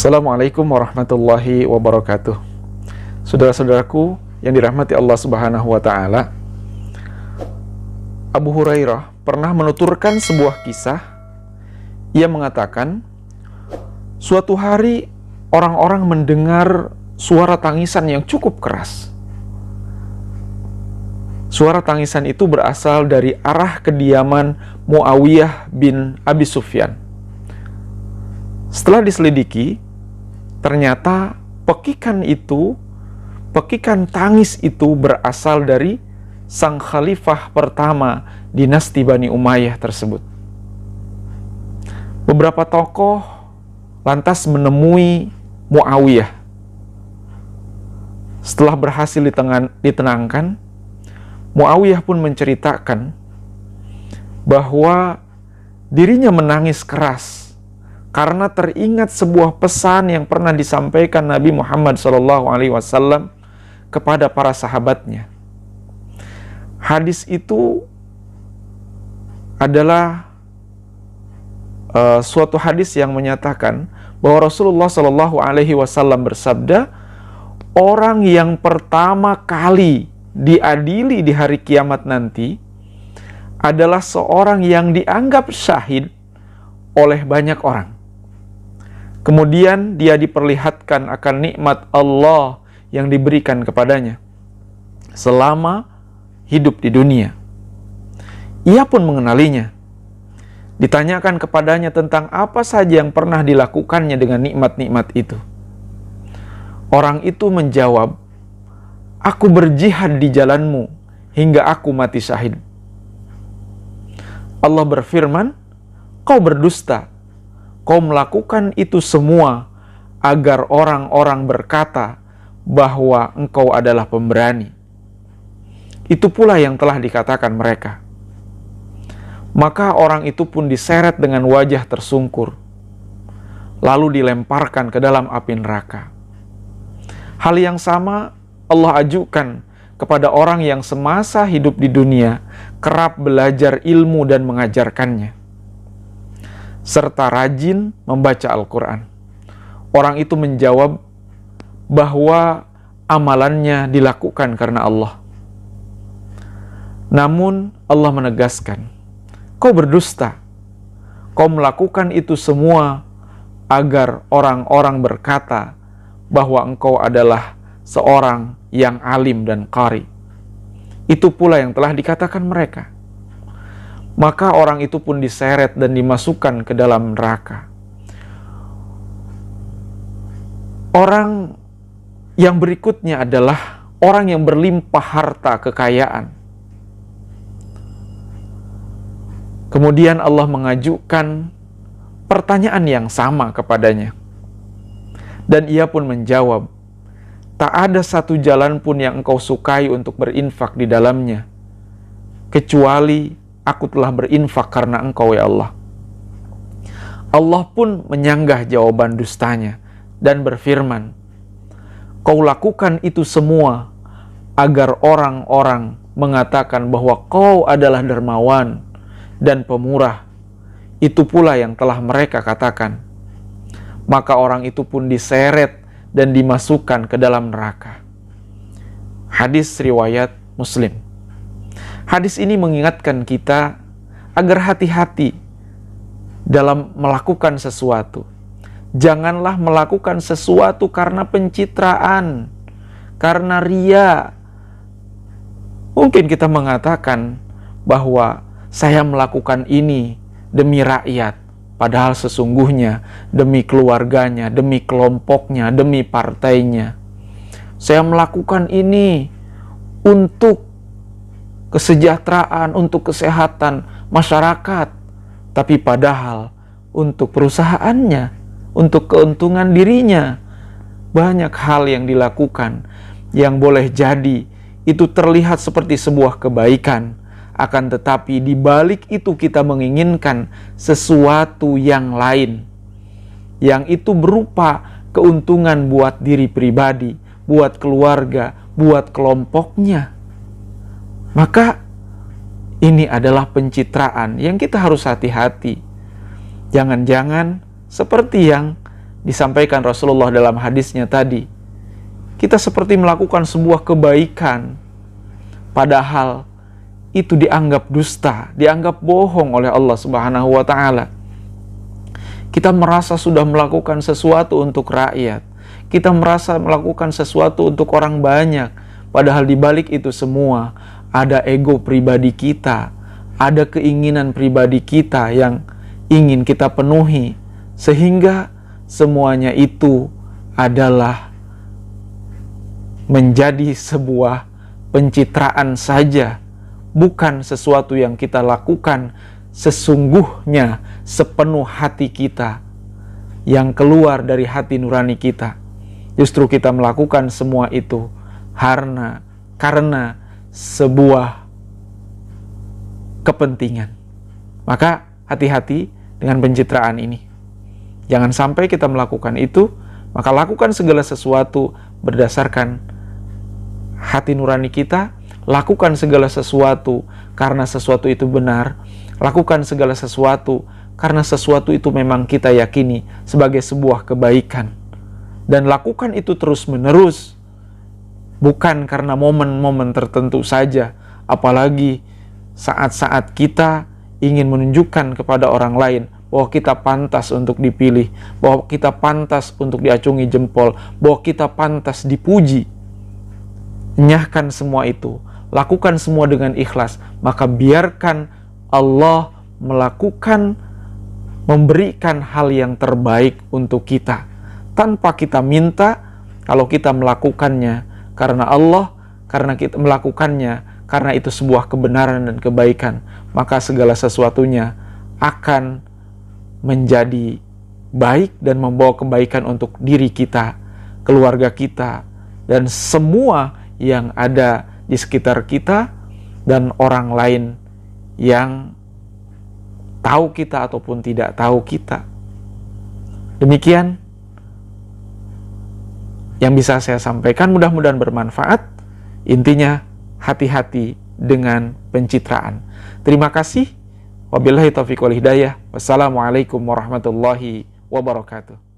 Assalamualaikum warahmatullahi wabarakatuh. Saudara-saudaraku yang dirahmati Allah Subhanahu wa Ta'ala, Abu Hurairah pernah menuturkan sebuah kisah. Ia mengatakan, suatu hari orang-orang mendengar suara tangisan yang cukup keras. Suara tangisan itu berasal dari arah kediaman Muawiyah bin Abi Sufyan. Setelah diselidiki, ternyata pekikan tangis itu berasal dari sang khalifah pertama dinasti Bani Umayyah tersebut. Beberapa tokoh lantas menemui Muawiyah. Setelah berhasil ditenangkan, Muawiyah pun menceritakan bahwa dirinya menangis keras karena teringat sebuah pesan yang pernah disampaikan Nabi Muhammad SAW kepada para sahabatnya. Hadis itu adalah suatu hadis yang menyatakan bahwa Rasulullah SAW bersabda, orang yang pertama kali diadili di hari kiamat nanti adalah seorang yang dianggap syahid oleh banyak orang. Kemudian dia diperlihatkan akan nikmat Allah yang diberikan kepadanya selama hidup di dunia. Ia pun mengenalinya. Ditanyakan kepadanya tentang apa saja yang pernah dilakukannya dengan nikmat-nikmat itu. Orang itu menjawab, aku berjihad di jalanmu hingga aku mati syahid. Allah berfirman, kau berdusta. Kau melakukan itu semua agar orang-orang berkata bahwa engkau adalah pemberani. Itu pula yang telah dikatakan mereka. Maka orang itu pun diseret dengan wajah tersungkur, lalu dilemparkan ke dalam api neraka. Hal yang sama Allah ajukan kepada orang yang semasa hidup di dunia kerap belajar ilmu dan mengajarkannya, serta rajin membaca Al-Quran. Orang itu menjawab bahwa amalannya dilakukan karena Allah. Namun Allah menegaskan, kau berdusta. Kau melakukan itu semua agar orang-orang berkata bahwa engkau adalah seorang yang alim dan qari. Itu pula yang telah dikatakan mereka. Maka orang itu pun diseret dan dimasukkan ke dalam neraka. Orang yang berikutnya adalah orang yang berlimpah harta kekayaan. Kemudian Allah mengajukan pertanyaan yang sama kepadanya. Dan ia pun menjawab, tak ada satu jalan pun yang engkau sukai untuk berinfak di dalamnya, kecuali aku telah berinfak karena engkau ya Allah. Allah pun menyanggah jawaban dustanya dan berfirman, kau lakukan itu semua agar orang-orang mengatakan bahwa kau adalah dermawan dan pemurah. Itu pula yang telah mereka katakan. Maka orang itu pun diseret dan dimasukkan ke dalam neraka. Hadis riwayat Muslim. Hadis ini mengingatkan kita agar hati-hati dalam melakukan sesuatu. Janganlah melakukan sesuatu karena pencitraan, karena ria. Mungkin kita mengatakan bahwa saya melakukan ini demi rakyat, padahal sesungguhnya demi keluarganya, demi kelompoknya, demi partainya. Saya melakukan ini untuk kesejahteraan, untuk kesehatan masyarakat, tapi padahal untuk perusahaannya, untuk keuntungan dirinya. Banyak hal yang dilakukan yang boleh jadi itu terlihat seperti sebuah kebaikan, akan tetapi di balik itu kita menginginkan sesuatu yang lain, yang itu berupa keuntungan buat diri pribadi, buat keluarga, buat kelompoknya. Maka ini adalah pencitraan yang kita harus hati-hati. Jangan-jangan seperti yang disampaikan Rasulullah dalam hadisnya tadi, kita seperti melakukan sebuah kebaikan, padahal itu dianggap dusta, dianggap bohong oleh Allah Subhanahu wa Ta'ala. Kita merasa sudah melakukan sesuatu untuk rakyat, kita merasa melakukan sesuatu untuk orang banyak, padahal di balik itu semua ada ego pribadi kita, ada keinginan pribadi kita yang ingin kita penuhi, sehingga semuanya itu adalah menjadi sebuah pencitraan saja, bukan sesuatu yang kita lakukan sesungguhnya sepenuh hati kita, yang keluar dari hati nurani kita. Justru kita melakukan semua itu karena sebuah kepentingan. Maka hati-hati dengan pencitraan ini. Jangan sampai kita melakukan itu, maka lakukan segala sesuatu berdasarkan hati nurani kita, lakukan segala sesuatu karena sesuatu itu benar, lakukan segala sesuatu karena sesuatu itu memang kita yakini sebagai sebuah kebaikan, dan lakukan itu terus-menerus, bukan karena momen-momen tertentu saja, apalagi saat-saat kita ingin menunjukkan kepada orang lain bahwa kita pantas untuk dipilih, bahwa kita pantas untuk diacungi jempol, bahwa kita pantas dipuji. Enyahkan semua itu, lakukan semua dengan ikhlas, maka biarkan Allah memberikan hal yang terbaik untuk kita, tanpa kita minta. Kalau kita melakukannya karena Allah, karena kita melakukannya karena itu sebuah kebenaran dan kebaikan, maka segala sesuatunya akan menjadi baik dan membawa kebaikan untuk diri kita, keluarga kita, dan semua yang ada di sekitar kita, dan orang lain yang tahu kita ataupun tidak tahu kita. Demikian yang bisa saya sampaikan, mudah-mudahan bermanfaat. Intinya, hati-hati dengan pencitraan. Terima kasih. Wabillahi taufiq wal hidayah. Wassalamualaikum warahmatullahi wabarakatuh.